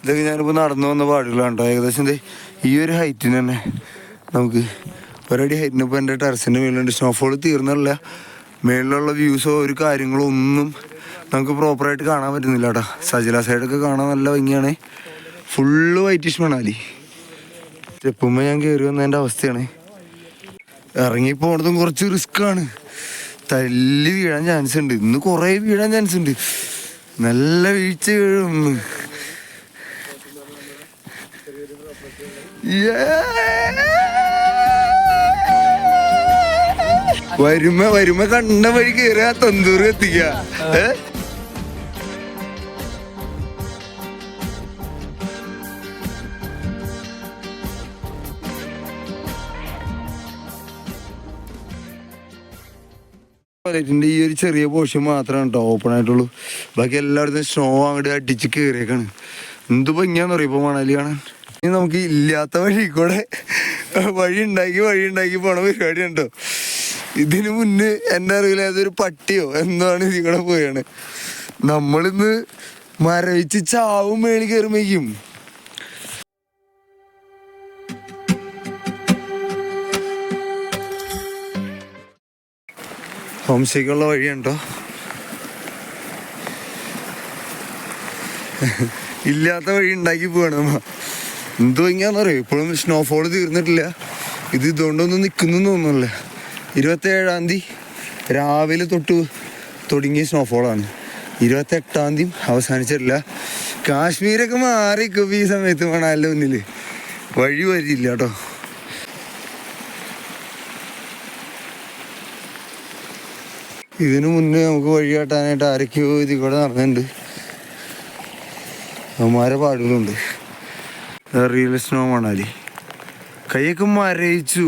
ഇതൊക്കെ ഞാനിപ്പോൾ നടന്നു വന്ന പാടുകളാണ് കേട്ടോ. ഏകദേശം ഈ ഒരു ഹൈറ്റിന് തന്നെ നമുക്ക് ഒരടി ഹൈറ്റിന് ഇപ്പോൾ എൻ്റെ ടെറസിൻ്റെ മേലുണ്ട്. സ്നോഫോൾ തീർന്നില്ല, മേളിലുള്ള വ്യൂസോ ഒരു കാര്യങ്ങളോ ഒന്നും നമുക്ക് പ്രോപ്പറായിട്ട് കാണാൻ പറ്റുന്നില്ല കേട്ടോ. സജല സൈഡൊക്കെ കാണാൻ നല്ല ഭംഗിയാണ്. Full whitish Manali. സ്റ്റെപ്പുമ്പോൾ ഞാൻ കയറി വന്നതിൻ്റെ അവസ്ഥയാണ്. ഇറങ്ങിപ്പോണതും കുറച്ച് റിസ്ക്കാണ്. തല്ലി വീഴാൻ ചാൻസ് ഉണ്ട്. ഇന്ന് കുറേ വീഴാൻ ചാൻസ് ഉണ്ട്. നല്ല വീഴ്ച വീഴും. വരുമ്പോ കണ്ട വഴി കയറുക, തന്തൂർ എത്തിക്കുക. ഈ ഒരു ചെറിയ പോർഷൻ മാത്രമാണ് കേട്ടോ ഓപ്പൺ ആയിട്ടുള്ളൂ. ബാക്കി എല്ലായിടത്തും സ്നോ അങ്ങോട്ട് അടിച്ച് കയറിയേക്കാണ്. എന്ത് ഭംഗിയാന്ന് പറയും ഇപ്പോൾ മണാലി കാണാൻ. ഇനി നമുക്ക് ഇല്ലാത്ത വഴി കൂടെ വഴി ഉണ്ടാക്കി പോണ പരിപാടി ഉണ്ടോ. ഇതിന് മുന്നേ എൻ്റെ അറിവില്ല ഏതൊരു പട്ടിയോ എന്താണ് ഇതിൽ കൂടെ പോയാണ്. നമ്മളിന്ന് മരവിച്ച് ചാവും മേളിൽ കയറുമ്പോഴേക്കും. ഹോം സ്റ്റേക്കുള്ള വഴിയുണ്ടോ. ഇല്ലാത്ത വഴി ഉണ്ടാക്കി പോവാണ് നമ്മ. എന്ത് ഭംഗിയാന്ന് പറയും. ഇപ്പോഴും സ്നോഫോൾ തീർന്നിട്ടില്ല. ഇതുകൊണ്ടൊന്നും നിൽക്കുന്നു തോന്നുന്നില്ല. 27-ാം തീയതി രാവിലെ തൊട്ട് തുടങ്ങിയ സ്നോഫോളാണ്. 28-ാം തീയതി അവസാനിച്ചിട്ടില്ല. കാശ്മീരൊക്കെ മാറിക്കും ഈ സമയത്ത് മണാലിൻ്റെ മുന്നിൽ. വഴിയില്ല കേട്ടോ. ഇതിനു മുന്നേ നമുക്ക് വഴി കാട്ടാനായിട്ട് ആരൊക്കെയോ ഇതിൽ കൂടെ നടന്നിട്ടുണ്ട്. അവന്മാരെ പാടുകളുണ്ട്. Real snow Manali. കൈയൊക്കെ മരയിച്ചു.